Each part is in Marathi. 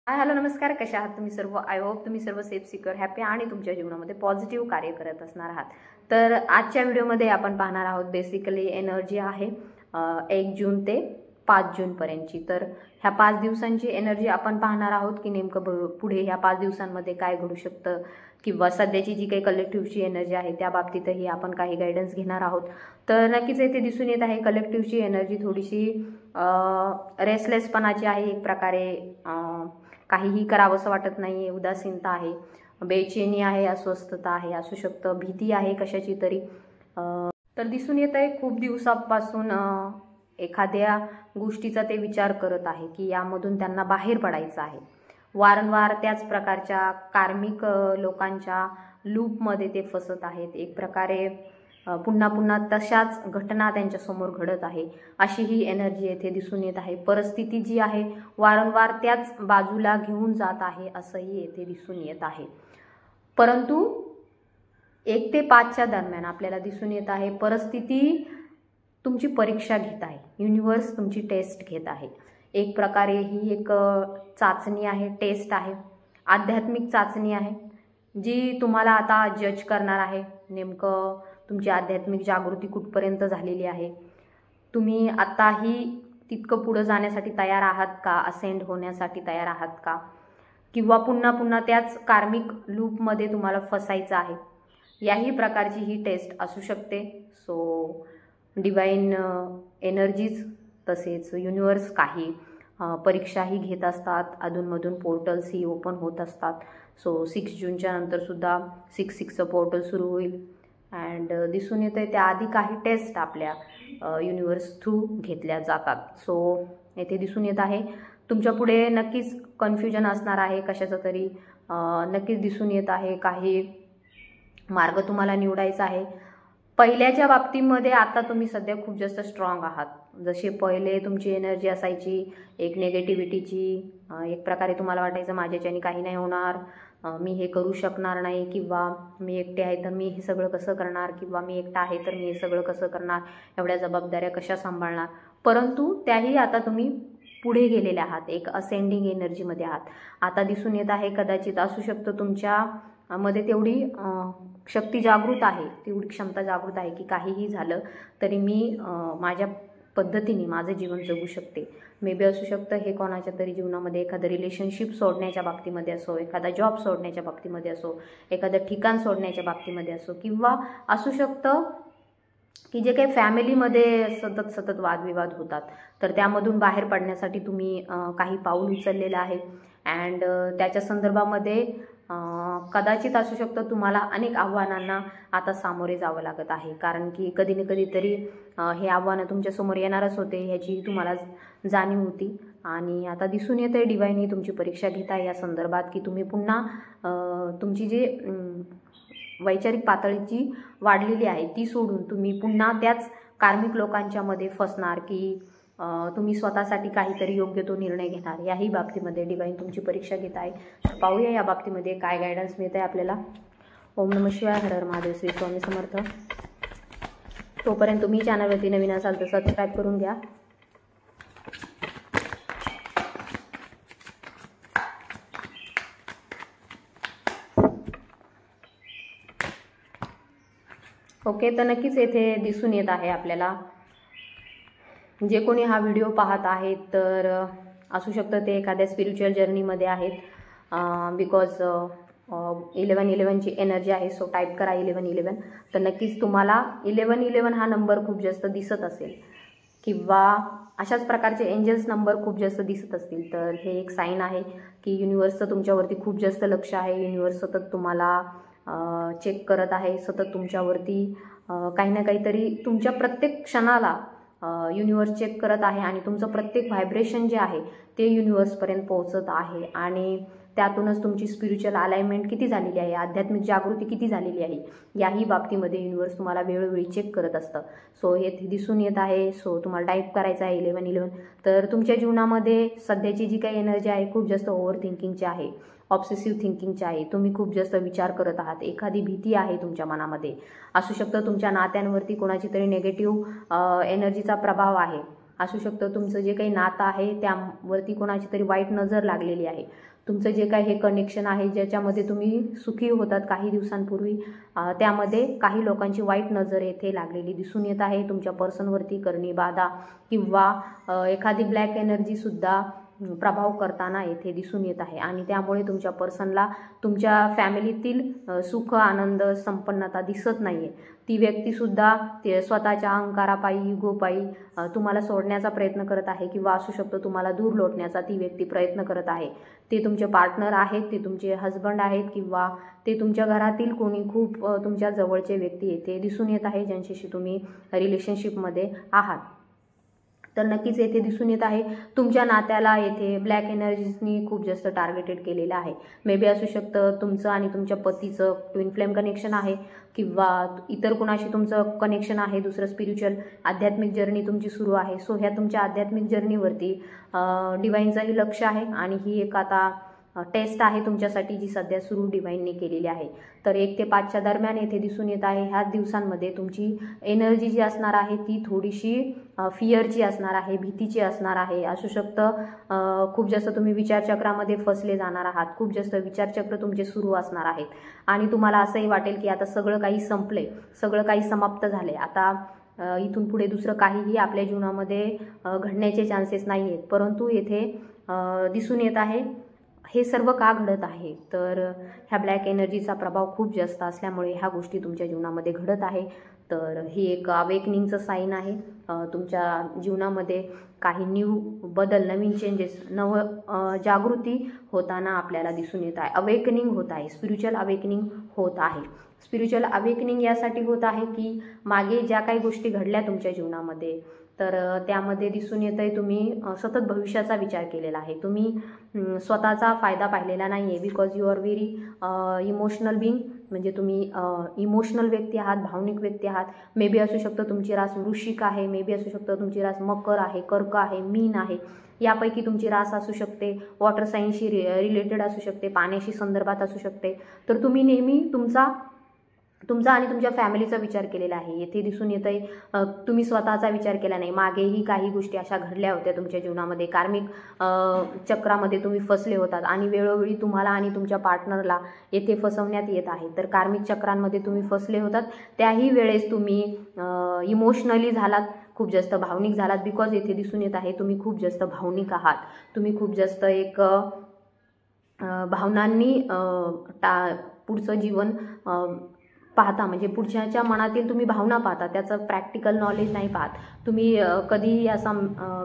हाय हॅलो नमस्कार, कशा आहात तुम्ही सर्व? आय होप तुम्ही सर्व सेफ सिक्युअर हॅपी आणि तुमच्या जीवनामध्ये पॉझिटिव्ह कार्य करत असणार आहात. तर आजच्या व्हिडिओमध्ये आपण पाहणार आहोत बेसिकली एनर्जी आहे 1 जून ते 5 जून पर्यंतची. तर ह्या 5 दिवसांची एनर्जी आपण पाहणार आहोत की नेमकं पुढे ह्या 5 दिवसांमध्ये काय घडू शकतं किंवा सध्याची जी काही कलेक्टिव्हची एनर्जी आहे त्या बाबतीतही आपण काही गायडन्स घेणार आहोत. तर नक्कीच येथे दिसून येत आहे कलेक्टिव्हची एनर्जी थोडीशी रेसलेसपणाची आहे. एक प्रकारे काहीही करावंसं वाटत नाही, उदासीनता आहे, बेचैनी आहे, अस्वस्थता आहे, असू शकतं भीती आहे कशाची तरी. तर दिसून येत आहे खूप दिवसापासून एखाद्या गोष्टीचा ते विचार करत आहे की यामधून त्यांना बाहेर पडायचं आहे. वारंवार त्याच प्रकारच्या कार्मिक लोकांच्या लूपमध्ये ते फसत आहेत. एक प्रकारे पुन्हा पुन्हा तशाच घटना त्यांच्यासमोर घडत आहे, अशी ही एनर्जी येथे दिसून येत आहे. परिस्थिती जी आहे वारंवार त्याच बाजूला घेऊन जात आहे असंही येथे दिसून येत आहे. परंतु 1 ते 5च्या दरम्यान आपल्याला दिसून येत आहे परिस्थिती तुमची परीक्षा घेत आहे. युनिवर्स तुमची टेस्ट घेत आहे. एक प्रकारे ही एक चाचणी आहे, टेस्ट आहे, आध्यात्मिक चाचणी आहे जी तुम्हाला आता जज करणार आहे. नेमकं तुमची आध्यात्मिक जागृती कुठपर्यंत झालेली आहे, तुम्ही आताही तितकं पुढे जाण्यासाठी तयार आहात का, असेंड होण्यासाठी तयार आहात का, किंवा पुन्हा पुन्हा त्याच कार्मिक लूपमध्ये तुम्हाला फसायचं आहे. याही प्रकारची ही टेस्ट असू शकते. सो डिवाइन एनर्जीज तसेच युनिवर्स काही परीक्षाही घेत असतात. अधूनमधून पोर्टल्सही ओपन होत असतात. सो 6 जूनच्या नंतरसुद्धा 6/6चं पोर्टल सुरू होईल. अँड दिसून येतं आहे त्याआधी काही टेस्ट आपल्या युनिवर्स थ्रू घेतल्या जातात. सो येथे दिसून येत आहे तुमच्यापुढे नक्कीच कन्फ्युजन असणार आहे कशाचं तरी. नक्कीच दिसून येत आहे काही मार्ग तुम्हाला निवडायचा आहे. पहिल्याच्या बाबतीमध्ये आता तुम्ही सध्या खूप जास्त स्ट्रॉंग आहात. जसे पहिले तुमची एनर्जी असायची एक नेगेटिव्हिटीची, एक प्रकारे तुम्हाला वाटायचं माझ्याच्याने काही नाही होणार, मी हे करू शकणार नाही, किंवा मी एकटे आहे तर मी हे सगळं कसं करणार, किंवा मी एकटा आहे तर मी हे सगळं कसं करणार, एवढ्या जबाबदाऱ्या कशा सांभाळणार. परंतु त्याही आता तुम्ही पुढे गेलेले आहात, एक असेंडिंग एनर्जीमध्ये आहात. आता दिसून येत आहे कदाचित असू शकतं तुमच्या मध्ये तेवढी शक्ती जागृत आहे, तेवढी क्षमता जागृत आहे की काहीही झालं तरी मी माझ्या पद्धतीने माझं जीवन जगू शकते. मे बी असू शकतं हे कोणाच्या तरी जीवनामध्ये एखादं रिलेशनशिप सोडण्याच्या बाबतीमध्ये असो, एखादा जॉब सोडण्याच्या बाबतीमध्ये असो, एखादं ठिकाण सोडण्याच्या बाबतीमध्ये असो, किंवा असू शकतं की जे काही फॅमिलीमध्ये सतत वादविवाद होतात तर त्यामधून बाहेर पडण्यासाठी तुम्ही काही पाऊल उचललेलं आहे. अँड त्याच्या संदर्भामध्ये कदाचित असू शकतं तुम्हाला अनेक आव्हानांना आता सामोरे जावं लागत आहे. कारण की कधी ना कधीतरी हे आव्हानं तुमच्यासमोर येणारच होते ह्याची तुम्हाला जाणीव होती. आणि आता दिसून येतं आहे डिवाईनही तुमची परीक्षा घेत आहे या संदर्भात की तुम्ही पुन्हा तुमची जी वैचारिक पातळी जी वाढलेली आहे ती सोडून तुम्ही पुन्हा त्याच कार्मिक लोकांच्या मध्ये फसणार की तुम्ही स्वतःसाठी काहीतरी योग्य तो निर्णय घेणार. याही बाबतीमध्ये डिवाइन तुमची परीक्षा घेत आहे. पाहूया या बाबतीमध्ये काय गायडन्स मिळत आहे आपल्याला. ओम नमः शिवाय, हर हर महादेव, श्री स्वामी समर्थ. तोपर्यंत तुम्ही चॅनलवरती नवीन असाल तर सबस्क्राईब करून घ्या. ओके, तर नक्कीच येथे दिसून येत आहे आपल्याला जे कोणी हा व्हिडिओ पाहत आहेत तर असू शकतं ते एखाद्या स्पिरिच्युअल जर्नीमध्ये आहेत. बिकॉज 1111ची एनर्जी आहे. सो टाईप करा 1111. तर नक्कीच तुम्हाला 1111 हा नंबर खूप जास्त दिसत असेल किंवा अशाच प्रकारचे एंजल्स नंबर खूप जास्त दिसत असतील तर हे एक साईन आहे की युनिवर्सचं तुमच्यावरती खूप जास्त लक्ष आहे. युनिवर्स सतत तुम्हाला चेक करत आहे, सतत तुमच्यावरती काही ना काहीतरी तुमच्या प्रत्येक क्षणाला युनिवर्स चेक करत आहे आणि तुमचं प्रत्येक व्हायब्रेशन जे आहे ते युनिवर्सपर्यंत पोहोचत आहे. आणि त्यातूनच तुमची स्पिरिच्युअल अलाइनमेंट किती झालेली आहे, आध्यात्मिक जागृती किती झालेली आहे याही बाबतीमध्ये युनिवर्स तुम्हाला वेळोवेळी चेक करत असतं. सो हे दिसून येत आहे. सो तुम्हाला टाईप करायचं आहे 1111. तर तुमच्या जीवनामध्ये सध्याची जी काही एनर्जी आहे खूप जास्त ओव्हर थिंकिंगची आहे, ऑब्सेसिव्ह थिंकिंगची आहे. तुम्ही खूप जास्त विचार करत आहात, एखादी भीती आहे तुमच्या मनामध्ये. असू शकतं तुमच्या नात्यांवरती कोणाची तरी नेगेटिव्ह एनर्जीचा प्रभाव आहे. असू शकतं तुमचं जे काही नातं आहे त्यावरती कोणाची तरी वाईट नजर लागलेली आहे. तुमचं जे काही हे कनेक्शन आहे ज्याच्यामध्ये तुम्ही सुखी होतात काही दिवसांपूर्वी, त्यामध्ये काही लोकांची वाईट नजर येथे लागलेली दिसून येत आहे. तुमच्या पर्सनवरती करणी बाधा किंवा एखादी ब्लॅक एनर्जीसुद्धा प्रभाव करताना येथे दिसून येत आहे आणि त्यामुळे तुमच्या पर्सनला तुमच्या फॅमिलीतील सुख, आनंद, संपन्नता दिसत नाही आहे. ती व्यक्तीसुद्धा ते स्वतःच्या अहंकारापायी, इगोपायी तुम्हाला सोडण्याचा प्रयत्न करत आहे किंवा असू शकतो तुम्हाला दूर लोटण्याचा ती व्यक्ती प्रयत्न करत आहे. ते तुमचे पार्टनर आहेत, ते तुमचे हजबंड आहेत किंवा ते तुमच्या घरातील कोणी खूप तुमच्या जवळचे व्यक्ती येथे दिसून येत आहे ज्यांच्याशी तुम्ही रिलेशनशिपमध्ये आहात. तर नक्कीच येथे दिसून येत आहे तुमच्या नात्याला येथे ब्लॅक एनर्जीजनी खूप जास्त टार्गेटेड केलेलं आहे. मे बी असू शकतं तुमचं आणि तुमच्या पतीचं ट्विन फ्लेम कनेक्शन आहे किंवा इतर कुणाशी तुमचं कनेक्शन आहे, दुसरं स्पिरिच्युअल आध्यात्मिक जर्नी तुमची सुरू आहे. सो ह्या तुमच्या आध्यात्मिक जर्नीवरती डिवाईनचंही लक्ष आहे आणि ही एक आता टेस्ट आहे तुमच्यासाठी जी सध्या सुरू डिवाईनने केलेली आहे. तर 1 ते 5च्या दरम्यान येथे दिसून येत आहे ह्या दिवसांमध्ये तुमची एनर्जी जी असणार आहे ती थोडीशी फिअरची असणार आहे, भीतीची असणार आहे. असू शकतं खूप जास्त तुम्ही विचारचक्रामध्ये फसले जाणार आहात, खूप जास्त विचारचक्र तुमचे सुरू असणार आहेत आणि तुम्हाला असंही वाटेल की आता सगळं काही संपले, सगळं काही समाप्त झाले, आता इथून पुढे दुसरं काहीही आपल्या जीवनामध्ये घडण्याचे चान्सेस नाही आहेत. परंतु येथे दिसून येत आहे हे सर्व का घडत आहे, तर ह्या ब्लॅक एनर्जीचा प्रभाव खूप जास्त असल्यामुळे ह्या गोष्टी तुमच्या जीवनामध्ये घडत आहे. तर ही एक अवेकनिंगचं साईन आहे. तुमच्या जीवनामध्ये काही न्यू बदल, नवीन चेंजेस, जागृती होताना आपल्याला दिसून येत आहे. अवेकनिंग होत आहे, स्पिरिच्युअल अवेकनिंग होत आहे. स्पिरिच्युअल अवेकनिंग यासाठी होत आहे की मागे ज्या काही गोष्टी घडल्या तुमच्या जीवनामध्ये तर त्यामध्ये दिसून येत आहे तुम्ही सतत भविष्याचा विचार केलेला आहे. तुम्ही स्वतःचा फायदा पाहिलेला नाही आहे because you are very emotional being, म्हणजे तुम्ही इमोशनल व्यक्ती आहात, भावनिक व्यक्ती आहात. मे बी असू शकतं तुमची रास वृश्चिक आहे, मे बी असू शकतं तुमची रास मकर आहे, कर्क आहे, मीन आहे. यापैकी तुमची रास असू शकते वॉटर सायन्सशी रिलेटेड असू शकते, पाण्याशी संदर्भात असू शकते. तर तुम्ही नेहमी तुमचा आणि तुमच्या फॅमिलीचा विचार केलेला आहे. येथे दिसून येत आहे तुम्ही स्वतःचा विचार केला नाही. मागेही काही गोष्टी अशा घडल्या होत्या तुमच्या जीवनामध्ये, कार्मिक चक्रामध्ये तुम्ही फसले होतात आणि वेळोवेळी तुम्हाला आणि तुमच्या पार्टनरला येथे फसवण्यात येत आहे. तर कार्मिक चक्रांमध्ये तुम्ही फसले होतात, त्याही वेळेस तुम्ही इमोशनली झालात, खूप जास्त भावनिक झालात बिकॉज येथे दिसून येत आहे तुम्ही खूप जास्त भावनिक आहात. तुम्ही खूप जास्त एक भावनांनी पुढचं जीवन पाहता, म्हणजे पुढच्याच्या मनातील तुम्ही भावना पाहता, त्याचं प्रॅक्टिकल नॉलेज नाही पाहत. तुम्ही कधीही असा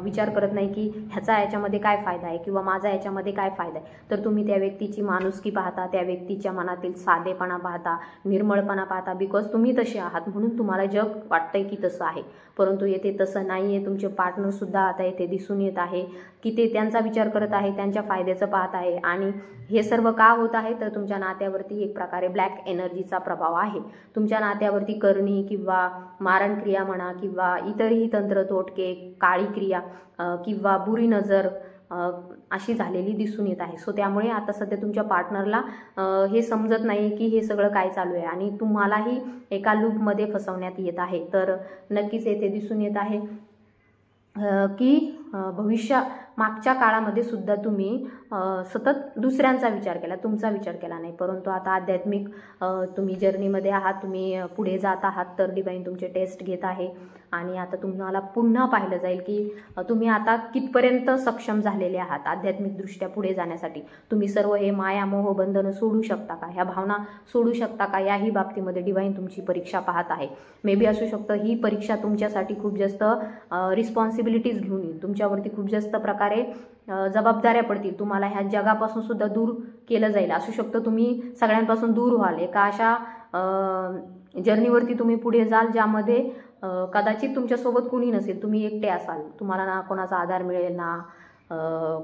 विचार करत नाही की ह्याचा याच्यामध्ये काय फायदा आहे किंवा माझा याच्यामध्ये काय फायदा आहे. तर तुम्ही त्या व्यक्तीची माणुसकी पाहता, त्या व्यक्तीच्या मनातील साधेपणा पाहता, निर्मळपणा पाहता बिकॉज तुम्ही तसे आहात म्हणून तुम्हाला जग वाटतंय की तसं आहे. परंतु येथे तसं नाही आहे. तुमचे पार्टनरसुद्धा आता येथे दिसून येत आहे की ते त्यांचा विचार करत आहे, त्यांच्या फायद्याचं पाहत आहे आणि हे सर्व का होत आहे तर तुमच्या नात्यावरती एक प्रकारे ब्लॅक एनर्जीचा प्रभाव आहे. तुमच्या नात्यावरती करणी किंवा मारणक्रिया म्हणा किंवा इतरही तंत्र, तोटके, काळी क्रिया किंवा बुरी नजर अशी झालेली दिसून येत आहे. सो त्यामुळे आता सध्या तुमच्या पार्टनरला हे समजत नाही की हे सगळं काय चालू आहे आणि तुम्हालाही एका लूपमध्ये फसवण्यात येत आहे. तर नक्कीच येथे दिसून येत आहे की मागच्या काळामध्ये सुद्धा तुम्ही सतत दुसऱ्यांचा विचार केला, तुमचा विचार केला नाही. परंतु आता आध्यात्मिक तुम्ही जर्नीमध्ये आहात, तुम्ही पुढे जात आहात. तर डिवाईन तुमचे टेस्ट घेत आहे आणि आता तुम्हाला पुन्हा पाहिलं जाईल की तुम्ही आता कितपर्यंत सक्षम झालेले आहात आध्यात्मिकदृष्ट्या पुढे जाण्यासाठी. तुम्ही सर्व हे माया, मोह, बंधनं सोडू शकता का, ह्या भावना सोडू शकता का, याही बाबतीमध्ये डिवाईन तुमची परीक्षा पाहत आहे. मे बी असू शकतं ही परीक्षा तुमच्यासाठी खूप जास्त रिस्पॉन्सिबिलिटीज घेऊन येईल, तुमच्यावरती खूप जास्त प्रकारे जबाबदाऱ्या पडतील. तुम्हाला ह्या जगापासून सुद्धा दूर केलं जाईल. असू शकतं तुम्ही सगळ्यांपासून दूर व्हाल, एका अशा जर्नीवरती तुम्ही पुढे जाल ज्यामध्ये कदाचित तुमच्यासोबत कुणी नसेल, तुम्ही एकटे असाल. तुम्हाला ना कोणाचा आधार मिळेल ना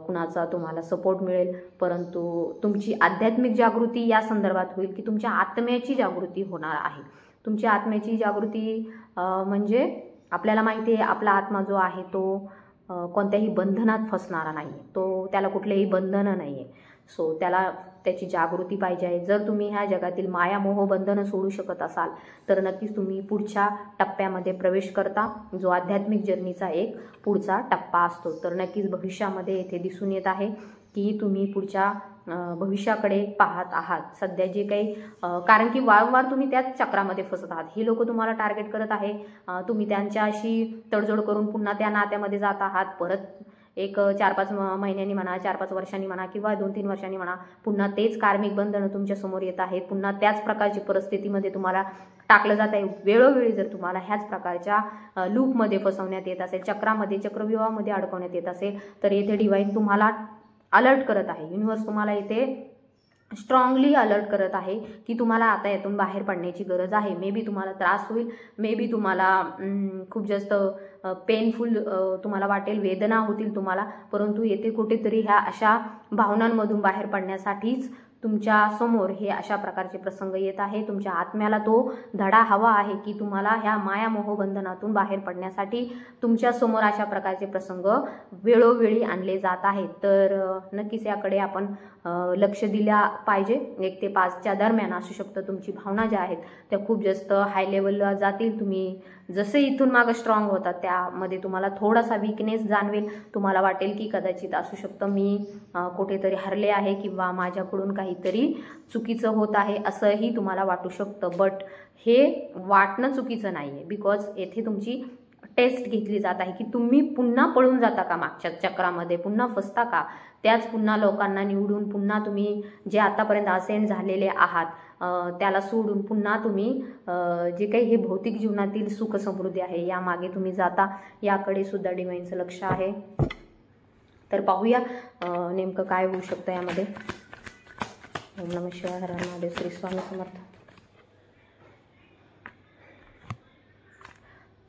कुणाचा तुम्हाला सपोर्ट मिळेल. परंतु तुमची आध्यात्मिक जागृती या संदर्भात होईल की तुमच्या आत्म्याची जागृती होणार आहे. तुमची आत्म्याची जागृती म्हणजे आपल्याला माहिती आहे आपला आत्मा जो आहे तो कोणत्याही बंधनात फसणारा नाही, तो त्याला कुठलेही बंधनं नाही आहे. सो त्याची जागृती पाहिजे आहे. जर तुम्ही ह्या जगातील माया, मोह, बंधनं सोडू शकत असाल तर नक्कीच तुम्ही पुढच्या टप्प्यामध्ये प्रवेश करता, जो आध्यात्मिक जर्नीचा एक पुढचा टप्पा असतो. तर नक्कीच भविष्यामध्ये येथे दिसून येत आहे की तुम्ही पुढच्या भविष्याकडे पाहत आहात. सध्या जे काही कारण की वारंवार तुम्ही त्याच चक्रामध्ये फसत आहात. हे लोक तुम्हाला टार्गेट करत आहे, तुम्ही त्यांच्याशी तडजोड करून पुन्हा त्या नात्यामध्ये जात आहात. परत एक 4-5 महिन्यांनी म्हणा, 4-5 वर्षांनी म्हणा किंवा 2-3 वर्षांनी म्हणा, पुन्हा तेच कार्मिक बंधनं तुमच्या समोर येत आहेत. पुन्हा त्याच प्रकारची परिस्थितीमध्ये तुम्हाला टाकलं जात आहे. वेळोवेळी जर तुम्हाला ह्याच प्रकारच्या लूपमध्ये फसवण्यात येत असेल, चक्रामध्ये, चक्रव्यूहामध्ये अडकवण्यात येत असेल, तर येथे डिवाइन तुम्हाला अलर्ट करत आहे. युनिवर्स तुम्हाला येथे स्ट्रॉंगली अलर्ट करत आहे की तुम्हाला आता यातून बाहेर पडण्याची गरज आहे. मे बी तुम्हाला त्रास होईल, मे बी तुम्हाला खूप जास्त पेनफुल तुम्हाला वाटेल, वेदना होतील तुम्हाला, परंतु येथे कुठेतरी ह्या अशा भावनांमधून बाहेर पडण्यासाठीच तुमच्या समोर हे अशा प्रकारचे प्रसंग येत आहे. तुमच्या आत्म्याला तो धडा हवा आहे की तुम्हाला ह्या माया मोहबंधनातून बाहेर पडण्यासाठी तुमच्या समोर अशा प्रकारचे प्रसंग वेळोवेळी आणले जात आहेत. तर नक्कीच याकडे आपण लक्ष दिल्या पाहिजे. 1 ते 5च्या दरम्यान असू शकतं तुमची भावना ज्या आहेत त्या खूप जास्त हाय लेवलला जातील. तुम्ही जसे इथून मागं स्ट्रॉंग होतात त्यामध्ये तुम्हाला थोडासा वीकनेस जाणवेल. तुम्हाला वाटेल की कदाचित असू शकतं मी कुठेतरी हरले आहे किंवा माझ्याकडून काहीतरी चुकीचं होत आहे असंही तुम्हाला वाटू शकतं. बट हे वाटणं चुकीचं नाही आहे, बिकॉज येथे तुमची टेस्ट घेतली जात आहे की तुम्ही पुन्हा पळून जाता का मागच्या चक्रामध्ये, पुन्हा फसता का त्याच पुन्हा लोकांना निवडून, पुन्हा तुम्ही जे आतापर्यंत असेंड झालेले आहात त्याला सोडून पुन्हा तुम्ही जे काही हे भौतिक जीवनातील सुख समृद्धी आहे यामागे तुम्ही जाता. याकडे सुद्धा डिवाइनचं लक्ष आहे. तर पाहूया नेमकं काय होऊ शकतं यामध्ये. ओम नमः शिवाय, हर हर महादेव, श्री स्वामी समर्थ.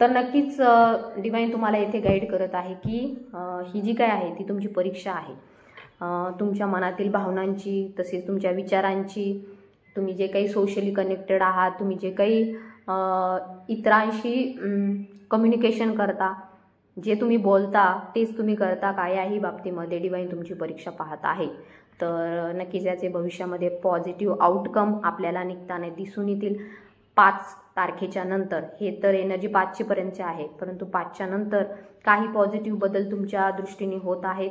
तर नक्कीच डिवाइन तुम्हाला येथे गाईड करत आहे की ही जी काय आहे ती तुमची परीक्षा आहे. तुमच्या मनातील भावनांची, तसेच तुमच्या विचारांची, तुम्ही जे काही सोशली कनेक्टेड आहात, तुम्ही जे काही इतरांशी कम्युनिकेशन करता, जे तुम्ही बोलता तेच तुम्ही करता का, याही बाबतीमध्ये डिवाइन तुमची परीक्षा पाहत आहे. तर नक्कीच याचे भविष्यामध्ये पॉझिटिव्ह आउटकम आपल्याला निघताना दिसून येतील. 5 तारखेच्या नंतर, हे तर एनर्जी 5 पर्यंतचे आहे, परंतु 5च्या नंतर काही पॉझिटिव्ह बदल तुमच्या दृष्टीने होत आहेत.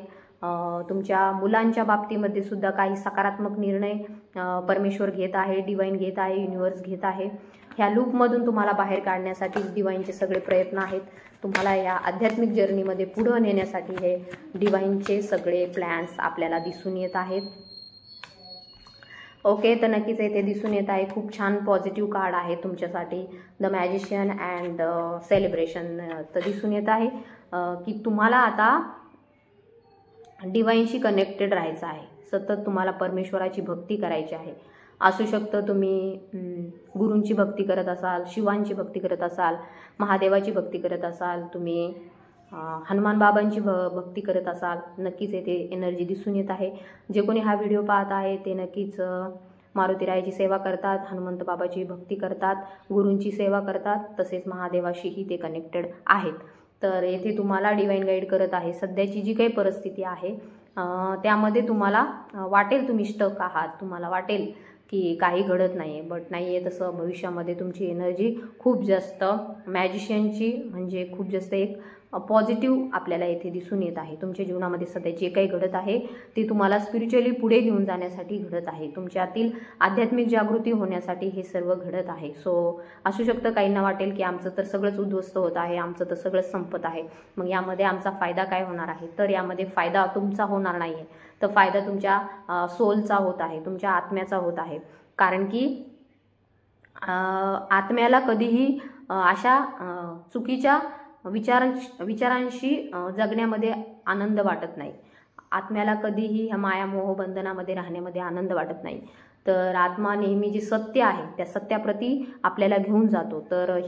तुमच्या मुलांच्या बाबतीमध्ये सुद्धा काही सकारात्मक निर्णय परमेश्वर घेत आहे, डिवाइन घेत आहे, युनिवर्स घेत आहे. ह्या लूपमधून तुम्हाला बाहेर काढण्यासाठी डिवाइनचे सगळे प्रयत्न आहेत. तुम्हाला या आध्यात्मिक जर्नीमध्ये पुढं नेण्यासाठी हे डिवाइनचे सगळे प्लॅन्स आपल्याला दिसून येत आहेत. ओके, तर नक्कीच येथे दिसून येत आहे खूप छान पॉझिटिव्ह कार्ड आहे तुमच्यासाठी, द मॅजिशियन अँड सेलिब्रेशन. तर दिसून येत आहे की तुम्हाला आता डिवाइनशी कनेक्टेड राहायचं आहे. सतत तुम्हाला परमेश्वराची भक्ती करायची आहे. असू शकतं तुम्ही गुरूंची भक्ती करत असाल, शिवांची भक्ती करत असाल, महादेवाची भक्ती करत असाल, तुम्ही हनुमान बाबांची भक्ती करत असाल. नक्कीच येथे एनर्जी दिसून येत आहे. जे कोणी हा व्हिडिओ पाहत आहे ते नक्कीच मारुतीरायाची सेवा करतात, हनुमंत बाबाची भक्ती करतात, गुरूंची सेवा करतात, तसेच महादेवाशीही ते कनेक्टेड आहेत. तर येथे तुम्हाला डिवाइन गाईड करत आहे. सध्याची जी काही परिस्थिती आहे त्यामध्ये तुम्हाला वाटेल तुम्ही स्टक आहात, तुम्हाला वाटेल की काही घडत नाही आहे, बट नाही आहे तसं. भविष्यामध्ये तुमची एनर्जी खूप जास्त मॅजिशियनची, म्हणजे खूप जास्त एक पॉझिटिव्ह आपल्याला येथे दिसून येत आहे. तुमच्या जीवनामध्ये सध्या जे काही घडत आहे ते तुम्हाला स्पिरिच्युअली पुढे घेऊन जाण्यासाठी घडत आहे. तुमच्यातील आध्यात्मिक जागृती होण्यासाठी हे सर्व घडत आहे. सो असू शकतं काहींना वाटेल की आमचं तर सगळंच उद्ध्वस्त होत आहे, आमचं तर सगळंच संपत आहे, मग यामध्ये आमचा फायदा काय होणार आहे. तर यामध्ये फायदा तुमचा होणार नाही आहे, तर फायदा तुमच्या सोलचा होत आहे, तुमच्या आत्म्याचा होत आहे. कारण की आत्म्याला कधीही अशा चुकीच्या विचारांशी जगण्यामध्ये आनंद वाटत नाही. आत्म्याला कधीही ह्या माया मोहबंधनामध्ये राहण्यामध्ये आनंद वाटत नाही. तर आत्मा नेहमी जे सत्य आहे त्या सत्याप्रती आपल्याला घेऊन जातो. तर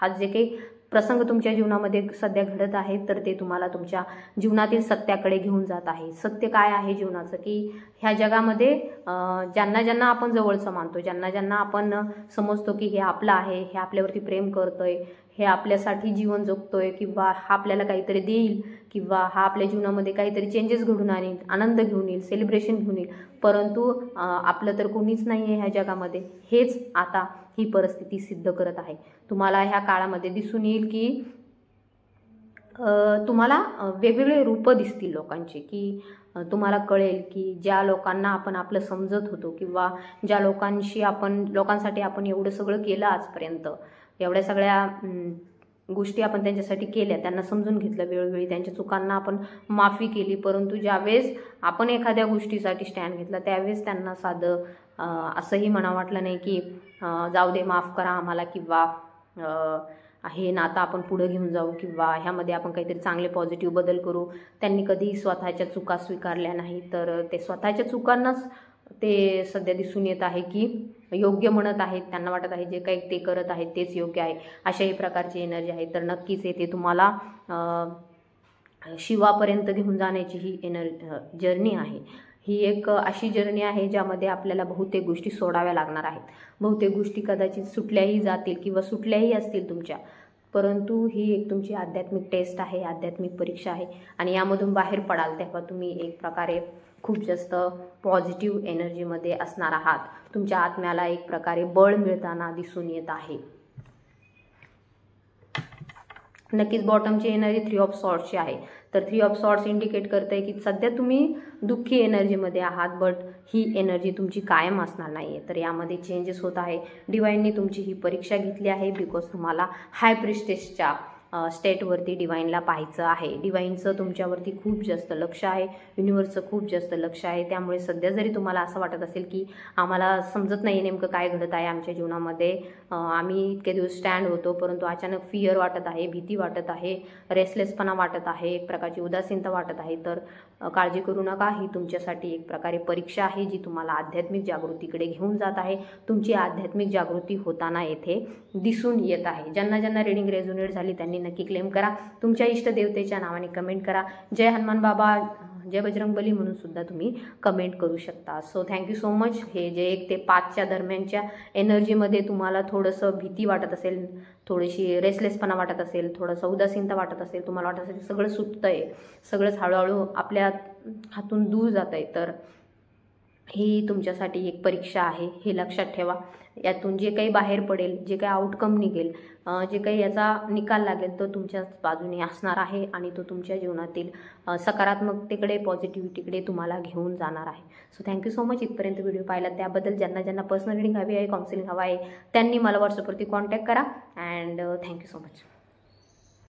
हा जे काही प्रसंग तुमच्या जीवनामध्ये सध्या घडत आहे तर ते तुम्हाला तुमच्या जीवनातील सत्याकडे घेऊन जात आहे. सत्य काय आहे जीवनाचं, की ह्या जगामध्ये ज्यांना ज्यांना आपण जवळचं मानतो, ज्यांना ज्यांना आपण समजतो की हे आपलं आहे, हे आपल्यावरती प्रेम करतोय, हे आपल्यासाठी जीवन जगतोय, किंवा हा आपल्याला काहीतरी देईल, किंवा हा आपल्या जीवनामध्ये काहीतरी चेंजेस घडून आणेल, आनंद घेऊन येईल, सेलिब्रेशन घेऊन येईल, परंतु आपलं तर कोणीच नाही आहे ह्या जगामध्ये. हेच आता ही परिस्थिती सिद्ध करत आहे. तुम्हाला ह्या काळामध्ये दिसून येईल की तुम्हाला वेगवेगळे रूप दिसतील लोकांचे, की तुम्हाला कळेल की ज्या लोकांना आपण आपलं समजत होतो किंवा ज्या लोकांसाठी आपण एवढं सगळं केलं आजपर्यंत, एवढ्या सगळ्या गोष्टी आपण त्यांच्यासाठी केल्या, त्यांना समजून घेतलं, वेळोवेळी त्यांच्या चुकांना आपण माफी केली, परंतु ज्यावेळेस आपण एखाद्या गोष्टीसाठी स्टँड घेतला त्यावेळेस त्यांना साधं असंही म्हणा वाटलं नाही की जाऊ दे, माफ करा आम्हाला, किंवा हे नातं आपण पुढे घेऊन जाऊ किंवा ह्यामध्ये आपण काहीतरी चांगले पॉझिटिव्ह बदल करू. त्यांनी कधीही स्वतःच्या चुका स्वीकारल्या नाही, तर ते स्वतःच्या चुकांनाच ते सध्या दिसून येत आहे की योग्य म्हणत आहेत, त्यांना वाटत आहे जे काही ते करत आहेत तेच योग्य आहे, अशाही प्रकारची एनर्जी आहे. तर नक्कीच येथे तुम्हाला शिवापर्यंत घेऊन जाण्याची ही जर्नी आहे. ही एक अशी जर्नी आहे ज्यामध्ये आपल्याला बहुतेक गोष्टी सोडाव्या लागणार आहेत. बहुतेक गोष्टी कदाचित सुटल्याही जातील किंवा सुटल्याही असतील तुमच्या, परंतु ही एक तुमची आध्यात्मिक टेस्ट आहे, आध्यात्मिक परीक्षा आहे आणि यामधून बाहेर पडाल तेव्हा तुम्ही एक प्रकारे खूप जास्त पॉझिटिव्ह एनर्जीमध्ये असणार आहात. तुमच्या आत्म्याला एक प्रकारे बळ मिळताना दिसून येत आहे. नक्कीच बॉटमची एनर्जी 3 ऑफ सॉर्ड्सची आहे. तर 3 ऑफ सॉर्ड्स इंडिकेट करते की सध्या तुम्ही दुःखी एनर्जीमध्ये आहात, बट ही एनर्जी तुमची कायम असणार नाही आहे. तर यामध्ये चेंजेस होत आहे. डिवाईनने तुमची ही परीक्षा घेतली आहे बिकॉज तुम्हाला हाय प्रिस्टेसच्या स्टेटवरती डिवाईनला पाहायचं आहे. डिवाईनचं तुमच्यावरती खूप जास्त लक्ष आहे, युनिव्हर्सचं खूप जास्त लक्ष आहे. त्यामुळे सध्या जरी तुम्हाला असं वाटत असेल की आम्हाला समजत नाही नेमकं काय घडत आहे आमच्या जीवनामध्ये, आम्ही इतके दिवस स्टँड होतो परंतु अचानक फिअर वाटत आहे, भीती वाटत आहे, रेसलेसपणा वाटत आहे, एक प्रकारची उदासीनता वाटत आहे, तर काळजी करू नका. ही तुमच्यासाठी एक प्रकारे परीक्षा आहे जी तुम्हाला आध्यात्मिक जागृतीकडे घेऊन जात आहे. तुमची आध्यात्मिक जागृती होताना येथे दिसून येत आहे. ज्यांना ज्यांना रिडिंग रेझोनेट झाली त्यांनी नक्की क्लेम करा. तुमच्या इष्टदेवतेच्या नावाने कमेंट करा. जय हनुमान बाबा, जय बजरंगबली म्हणून सुद्धा तुम्ही कमेंट करू शकता. So thank you so much. हे जे 1 ते 5च्या दरम्यानच्या एनर्जीमध्ये तुम्हाला थोडंसं भीती वाटत असेल, थोडीशी रेसलेसपणा वाटत असेल, थोडंसं उदासीनता वाटत असेल, तुम्हाला वाटत असेल सगळं सुटतंय, सगळंच हळूहळू आपल्या हातून दूर जात आहे, तर ही तुमच्यासाठी एक परीक्षा आहे, हे लक्षात ठेवा. यातून जे काही बाहेर पडेल, जे काही आउटकम निघेल, जे काही याचा निकाल लागेल तो तुमच्याच बाजूने असणार आहे आणि तो तुमच्या जीवनातील सकारात्मकतेकडे, पॉझिटिव्हिटीकडे तुम्हाला घेऊन जाणार आहे. सो थँक्यू सो मच इथपर्यंत व्हिडिओ पाहिला त्याबद्दल. ज्यांना ज्यांना पर्सनल रीडिंग हवी आहे, काउन्सिलिंग हवा आहे, त्यांनी मला व्हॉट्सअपवरती कॉन्टॅक्ट करा. And thank you so much.